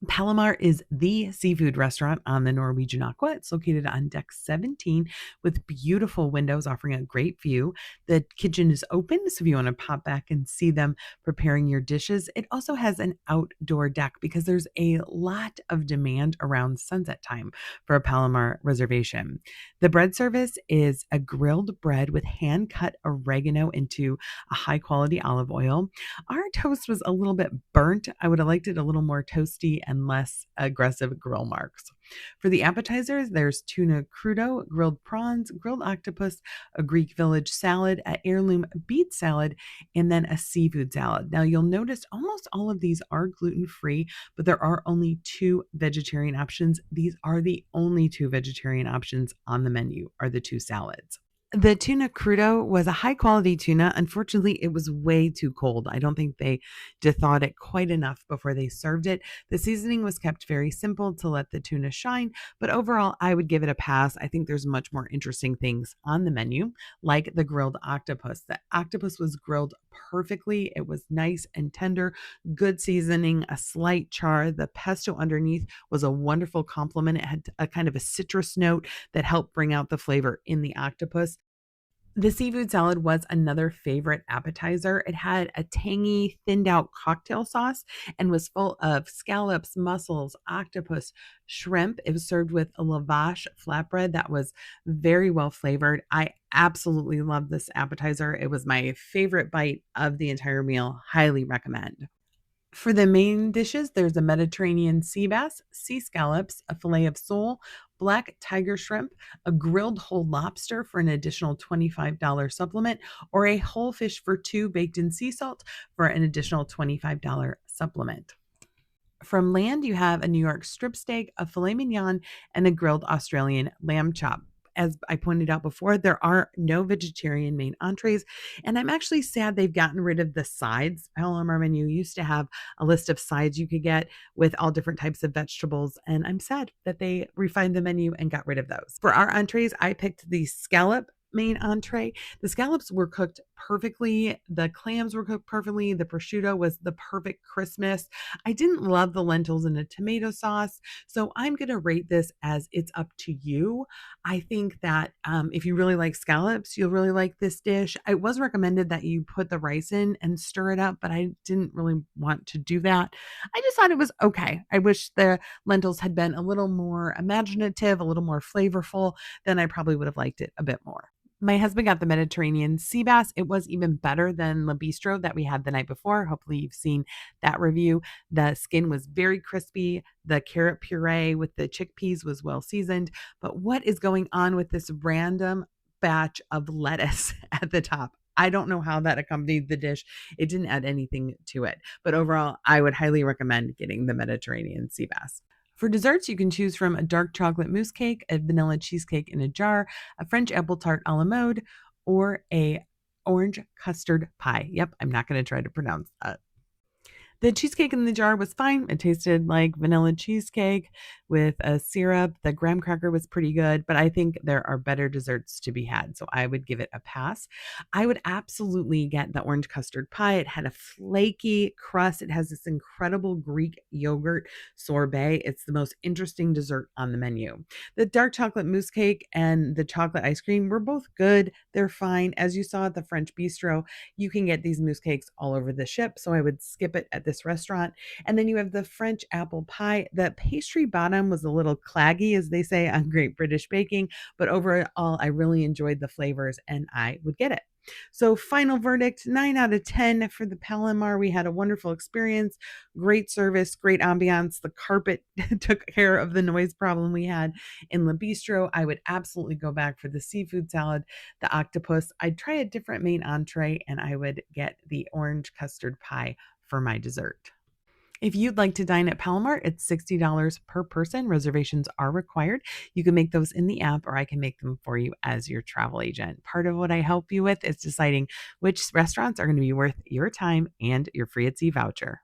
Palomar is the seafood restaurant on the Norwegian Aqua. It's located on deck 17 with beautiful windows offering a great view. The kitchen is open, so if you want to pop back and see them preparing your dishes, it also has an outdoor deck because there's a lot of demand around sunset time for a Palomar reservation. The bread service is a grilled bread with hand cut oregano into a high quality olive oil. Our toast was a little bit burnt. I would have liked it a little more toasty and less aggressive grill marks. For the appetizers, there's tuna crudo, grilled prawns, grilled octopus, a Greek village salad, an heirloom beet salad, and then a seafood salad. Now, you'll notice almost all of these are gluten-free, but there are only two vegetarian options. These are the only two vegetarian options on the menu, are the two salads. The tuna crudo was a high quality tuna. Unfortunately, it was way too cold. I don't think they thawed it quite enough before they served it. The seasoning was kept very simple to let the tuna shine, but overall, I would give it a pass. I think there's much more interesting things on the menu, like the grilled octopus. The octopus was grilled perfectly. It was nice and tender, good seasoning, a slight char. The pesto underneath was a wonderful compliment. It had a kind of a citrus note that helped bring out the flavor in the octopus. The seafood salad was another favorite appetizer. It had a tangy, thinned out cocktail sauce and was full of scallops, mussels, octopus, shrimp. It was served with a lavash flatbread that was very well flavored. I absolutely loved this appetizer. It was my favorite bite of the entire meal. Highly recommend. For the main dishes, there's a Mediterranean sea bass, sea scallops, a fillet of sole, black tiger shrimp, a grilled whole lobster for an additional $25 supplement, or a whole fish for two baked in sea salt for an additional $25 supplement. From land, you have a New York strip steak, a filet mignon, and a grilled Australian lamb chop. As I pointed out before, there are no vegetarian main entrees, and I'm actually sad they've gotten rid of the sides. Palomar menu used to have a list of sides you could get with all different types of vegetables, and I'm sad that they refined the menu and got rid of those. For our entrees, I picked the scallop main entree. The scallops were cooked perfectly. The clams were cooked perfectly. The prosciutto was the perfect crispness. I didn't love the lentils and the tomato sauce. So I'm going to rate this as it's up to you. I think that if you really like scallops, you'll really like this dish. It was recommended that you put the rice in and stir it up, but I didn't really want to do that. I just thought it was okay. I wish the lentils had been a little more imaginative, a little more flavorful, then I probably would have liked it a bit more. My husband got the Mediterranean sea bass. It was even better than La Bistro that we had the night before. Hopefully, you've seen that review. The skin was very crispy. The carrot puree with the chickpeas was well seasoned. But what is going on with this random batch of lettuce at the top? I don't know how that accompanied the dish. It didn't add anything to it. But overall, I would highly recommend getting the Mediterranean sea bass. For desserts, you can choose from a dark chocolate mousse cake, a vanilla cheesecake in a jar, a French apple tart a la mode, or a orange custard pie. Yep, I'm not going to try to pronounce that. The cheesecake in the jar was fine. It tasted like vanilla cheesecake with a syrup. The graham cracker was pretty good, but I think there are better desserts to be had. So I would give it a pass. I would absolutely get the orange custard pie. It had a flaky crust. It has this incredible Greek yogurt sorbet. It's the most interesting dessert on the menu. The dark chocolate mousse cake and the chocolate ice cream were both good. They're fine. As you saw at the French bistro, you can get these mousse cakes all over the ship. So I would skip it at this restaurant. And then you have the French apple pie. The pastry bottom was a little claggy, as they say on Great British Baking, but overall, I really enjoyed the flavors and I would get it. So, final verdict 9 out of 10 for the Palomar. We had a wonderful experience, great service, great ambiance. The carpet took care of the noise problem we had in La Bistro. I would absolutely go back for the seafood salad, the octopus. I'd try a different main entree, and I would get the orange custard pie for my dessert. If you'd like to dine at Palomar, it's $60 per person. Reservations are required. You can make those in the app, or I can make them for you as your travel agent. Part of what I help you with is deciding which restaurants are going to be worth your time and your free at sea voucher.